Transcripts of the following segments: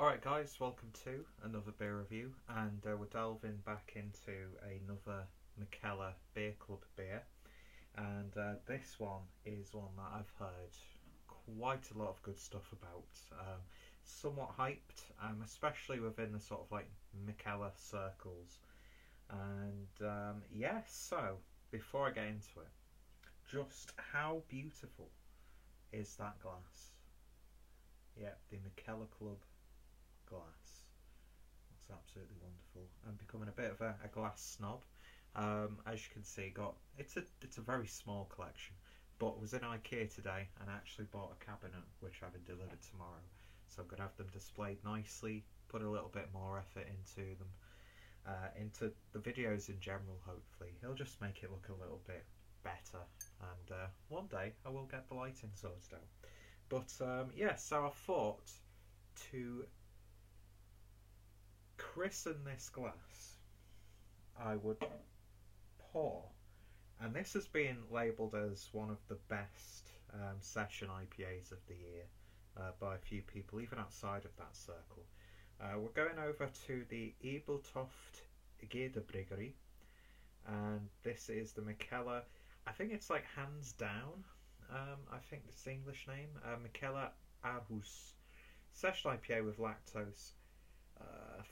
Alright guys, welcome to another beer review, and we're delving back into another Mikkeller Beer Club beer, and this one is one that I've heard quite a lot of good stuff about, somewhat hyped, especially within the sort of like Mikkeller circles, and so before I get into it, just how beautiful is that glass? Yeah, the Mikkeller Club glass. It's absolutely wonderful. I'm becoming a bit of a glass snob. As you can see, it's a very small collection, but was in IKEA today and actually bought a cabinet which I've been delivered tomorrow. So I'm going to have them displayed nicely, put a little bit more effort into them, into the videos in general. Hopefully it'll just make it look a little bit better, and one day I will get the lighting sorted out. But so I thought to christen this glass, I would pour, and this has been labelled as one of the best session IPAs of the year by a few people, even outside of that circle. We're going over to the Ebeltoft Gårdbryggeri, and this is the Mikkeller, I think it's like hands down, I think it's the English name, Mikkeller Aarhus session IPA with lactose.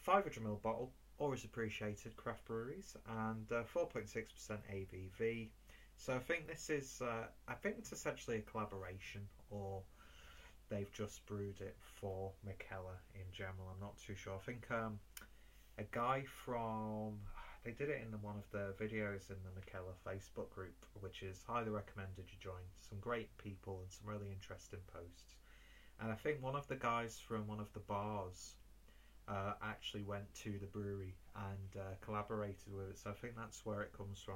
500ml bottle, always appreciated, craft breweries, and 4.6% ABV. So I think this is, I think it's essentially a collaboration, or they've just brewed it for Mikkeller in general. I'm not too sure. I think a guy from, they did it in one of the videos in the Mikkeller Facebook group, which is highly recommended you join. Some great people and some really interesting posts. And I think one of the guys from one of the bars actually went to the brewery and collaborated with it, so I think that's where it comes from.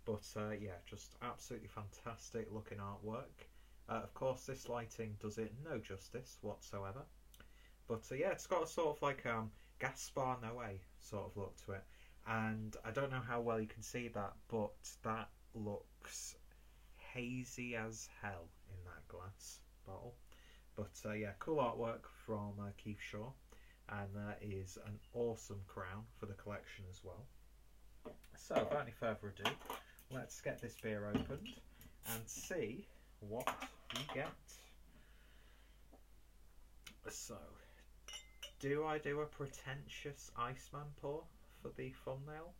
But yeah, just absolutely fantastic looking artwork. Of course this lighting does it no justice whatsoever, but yeah, it's got a sort of like Gaspar Noé sort of look to it, and I don't know how well you can see that, but that looks hazy as hell in that glass bottle. But yeah, cool artwork from Keith Shaw, and that is an awesome crown for the collection as well. So without any further ado, let's get this beer opened and see what we get. So, do I do a pretentious Iceman pour for the thumbnail?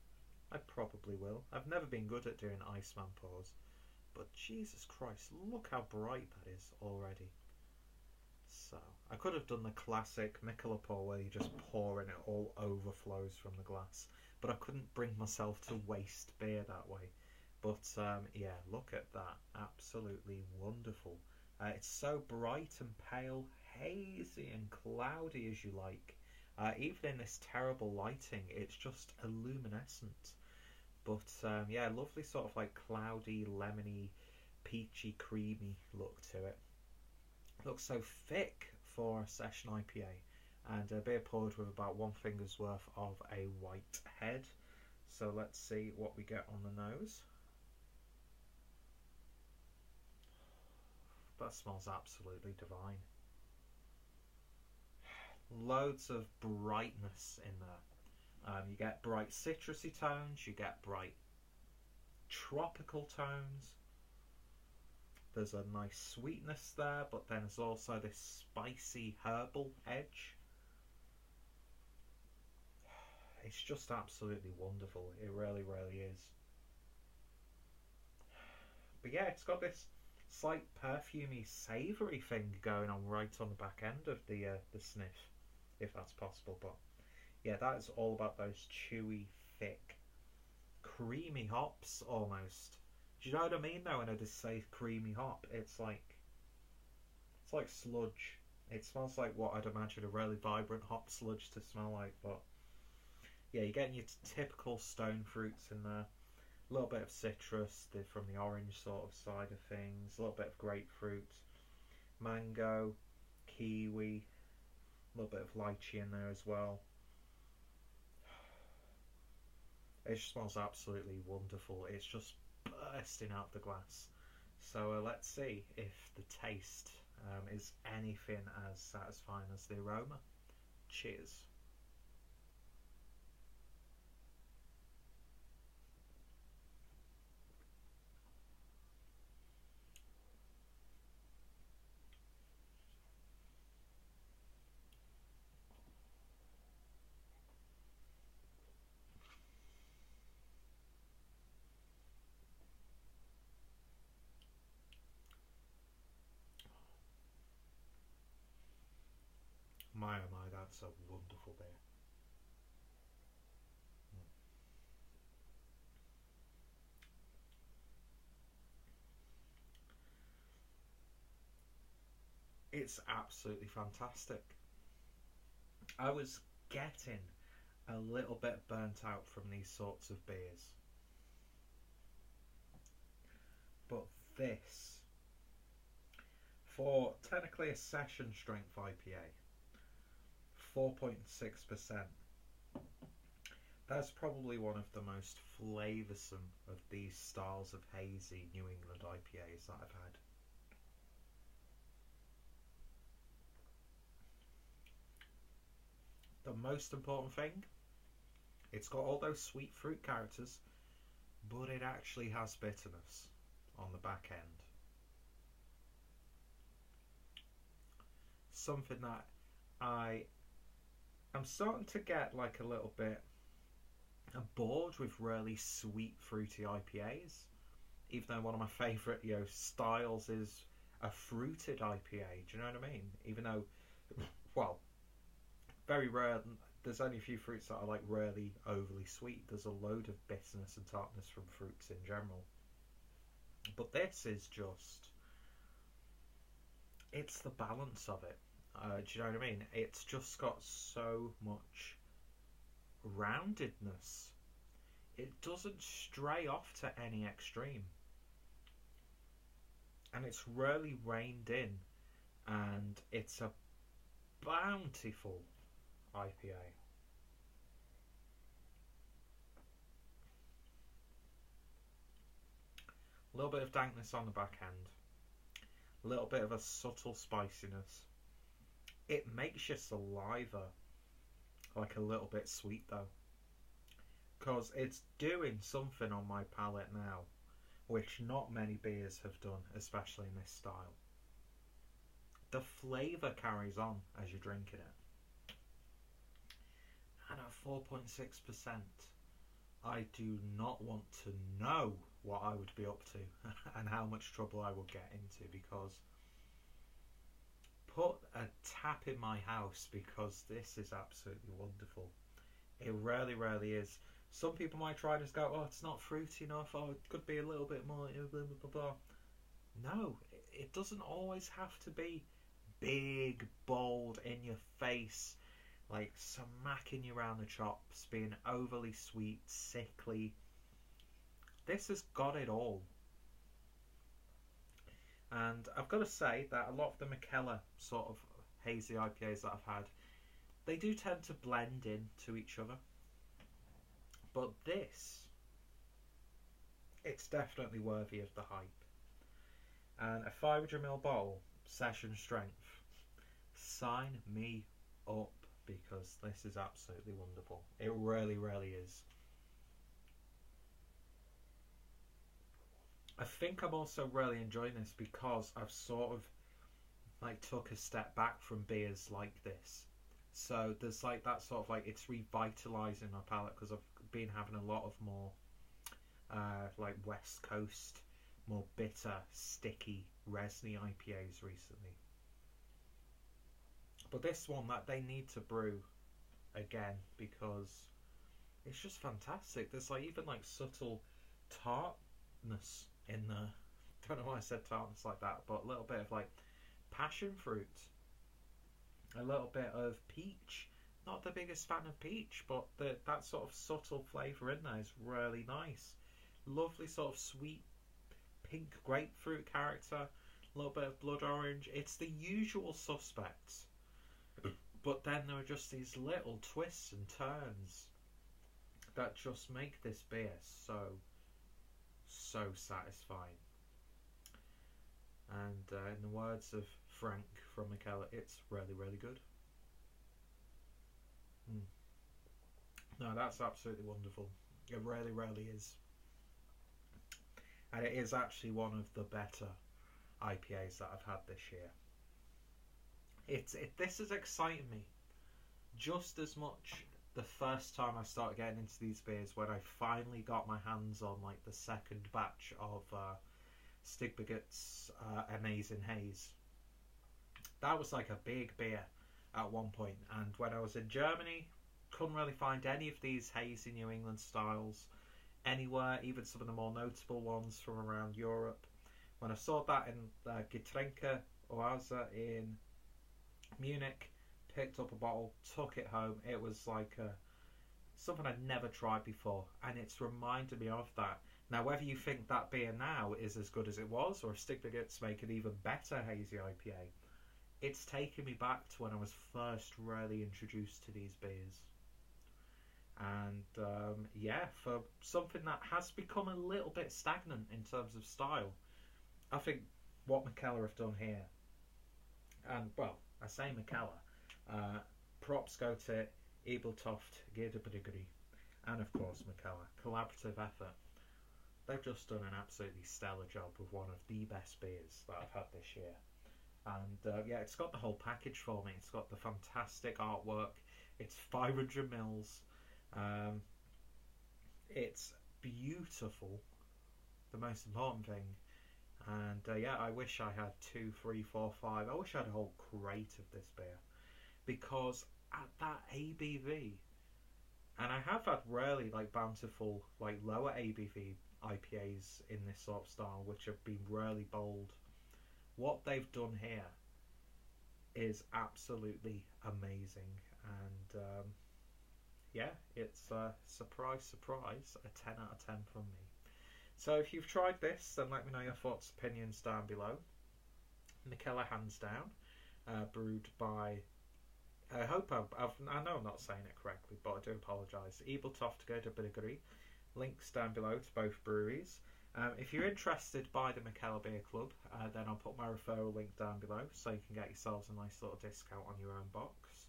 I probably will. I've never been good at doing Iceman pours, but Jesus Christ, look how bright that is already. So, I could have done the classic Mikkeller pour where you just pour and it all overflows from the glass, but I couldn't bring myself to waste beer that way. But yeah, look at that, absolutely wonderful. It's so bright and pale, hazy and cloudy as you like. Even in this terrible lighting, it's just illuminescent. But yeah, lovely sort of like cloudy, lemony, peachy, creamy look to it. Looks so thick for a session IPA, and a beer poured with about one finger's worth of a white head. So let's see what we get on the nose. That smells absolutely divine. Loads of brightness in there. You get bright citrusy tones, you get bright tropical tones. There's a nice sweetness there, but then there's also this spicy herbal edge. It's just absolutely wonderful. It really, really is. But yeah, it's got this slight perfumey, savoury thing going on right on the back end of the sniff, if that's possible. But yeah, that is all about those chewy, thick, creamy hops almost. Do you know what I mean though when I just say creamy hop? It's like sludge. It smells like what I'd imagine a really vibrant hop sludge to smell like, but yeah, you're getting your typical stone fruits in there. A little bit of citrus from the orange sort of side of things, a little bit of grapefruit, mango, kiwi, a little bit of lychee in there as well. It just smells absolutely wonderful. It's just bursting out the glass. So let's see if the taste is anything as satisfying as the aroma. Cheers. My oh my, that's a wonderful beer. It's absolutely fantastic. I was getting a little bit burnt out from these sorts of beers, but this, for technically a session strength IPA, 4.6%, that's probably one of the most flavoursome of these styles of hazy New England IPAs that I've had. The most important thing, it's got all those sweet fruit characters, but it actually has bitterness on the back end. Something that I'm starting to get like a little bit bored with really sweet fruity IPAs, even though one of my favourite styles is a fruited IPA. Do you know what I mean? Even though, well, very rare. There's only a few fruits that are like really overly sweet. There's a load of bitterness and tartness from fruits in general, but this is just, it's the balance of it. Do you know what I mean? It's just got so much roundedness. It doesn't stray off to any extreme, and it's really reined in, and it's a bountiful IPA. A little bit of dankness on the back end, a little bit of a subtle spiciness. It makes your saliva like a little bit sweet though, because it's doing something on my palate now which not many beers have done, especially in this style. The flavour carries on as you're drinking it, and at 4.6%, I do not want to know what I would be up to and how much trouble I will get into, because put a tap in my house, because this is absolutely wonderful. It really, really is. Some people might try and just go, oh, it's not fruity enough, oh, it could be a little bit more, blah, blah, blah, blah. No, it doesn't always have to be big, bold, in your face, like smacking you around the chops, being overly sweet, sickly. This has got it all. And I've got to say that a lot of the Mikkeller sort of hazy IPAs that I've had, they do tend to blend in to each other. But this, it's definitely worthy of the hype. And a 500ml bottle, session strength, sign me up, because this is absolutely wonderful. It really, really is. I think I'm also really enjoying this because I've sort of like took a step back from beers like this. So there's like that sort of like, it's revitalising my palate, because I've been having a lot of more like West Coast, more bitter, sticky, resiny IPAs recently. But this one, that they need to brew again, because it's just fantastic. There's like even like subtle tartness in the, don't know why I said tartness like that, but a little bit of like passion fruit, a little bit of peach. Not the biggest fan of peach, but that sort of subtle flavour in there is really nice. Lovely sort of sweet pink grapefruit character, a little bit of blood orange. It's the usual suspects, but then there are just these little twists and turns that just make this beer so satisfying. And in the words of Frank from Mikkeller, it's really, really good. Mm. No, that's absolutely wonderful. It really, really is. And it is actually one of the better IPAs that I've had this year. This has excited me just as much the first time I started getting into these beers, when I finally got my hands on like the second batch of Stigberget's Amazing Haze. That was like a big beer at one point, and when I was in Germany, couldn't really find any of these hazy New England styles anywhere, even some of the more notable ones from around Europe. When I saw that in Getränke Oase in Munich, picked up a bottle, took it home. It was like something I'd never tried before, and it's reminded me of that. Now, whether you think that beer now is as good as it was, or if Stigberget's make an even better hazy IPA, it's taken me back to when I was first really introduced to these beers. And yeah, for something that has become a little bit stagnant in terms of style, I think what Mikkeller have done here, and well, I say Mikkeller, props go to Ebeltoft Gårdbryggeri and of course Mikkeller. Collaborative effort. They've just done an absolutely stellar job with one of the best beers that I've had this year. And yeah, it's got the whole package for me. It's got the fantastic artwork. It's 500 mils. It's beautiful, the most important thing. And yeah, I wish I had 2, 3, 4, 5. I wish I had a whole crate of this beer, because at that ABV, and I have had really like bountiful, like lower ABV IPAs in this sort of style, which have been really bold. What they've done here is absolutely amazing, and yeah, it's surprise, surprise, a 10 out of 10 from me. So if you've tried this, then let me know your thoughts, opinions down below. Mikkeller, hands down, brewed by, I hope I know I'm not saying it correctly, but I do apologise, Ebeltoft Gårdbryggeri. Links down below to both breweries. If you're interested by the Mikkeller Beer Club, then I'll put my referral link down below, so you can get yourselves a nice little discount on your own box.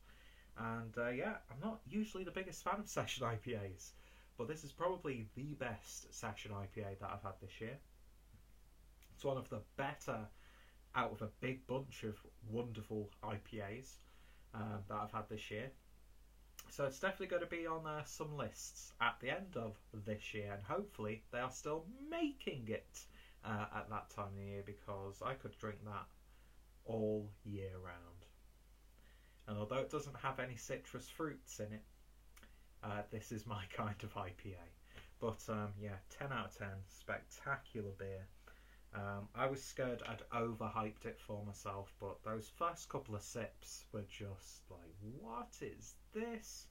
And yeah, I'm not usually the biggest fan of session IPAs, but this is probably the best session IPA that I've had this year. It's one of the better out of a big bunch of wonderful IPAs that I've had this year. So it's definitely going to be on some lists at the end of this year, and hopefully they are still making it at that time of the year, because I could drink that all year round. And although it doesn't have any citrus fruits in it, this is my kind of IPA. But yeah, 10 out of 10, spectacular beer. I was scared I'd overhyped it for myself, but those first couple of sips were just like, what is this?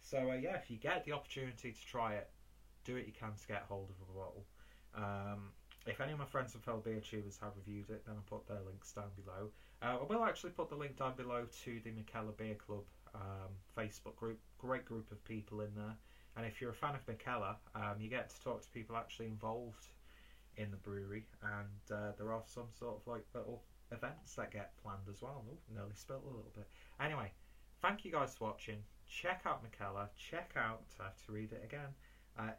So yeah, if you get the opportunity to try it, do what you can to get hold of a bottle. If any of my friends and fellow beer tubers have reviewed it, then I'll put their links down below. I will actually put the link down below to the Mikkeller Beer Club Facebook group. Great group of people in there. And if you're a fan of Mikkeller, you get to talk to people actually involved in the brewery, and there are some sort of like little events that get planned as well. Ooh, nearly spilt a little bit. Anyway, thank you guys for watching. Check out Mikkeller. Check out, I have to read it again,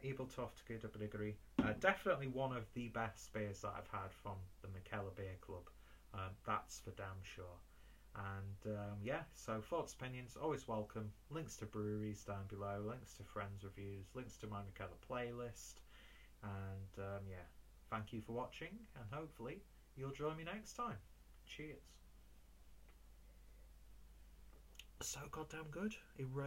Ebeltoft Gårdbryggeri. Definitely one of the best beers that I've had from the Mikkeller Beer Club. That's for damn sure. And yeah, so thoughts, opinions, always welcome. Links to breweries down below, links to friends' reviews, links to my Mikkeller playlist. And yeah, thank you for watching, and hopefully you'll join me next time. Cheers. So goddamn good. It really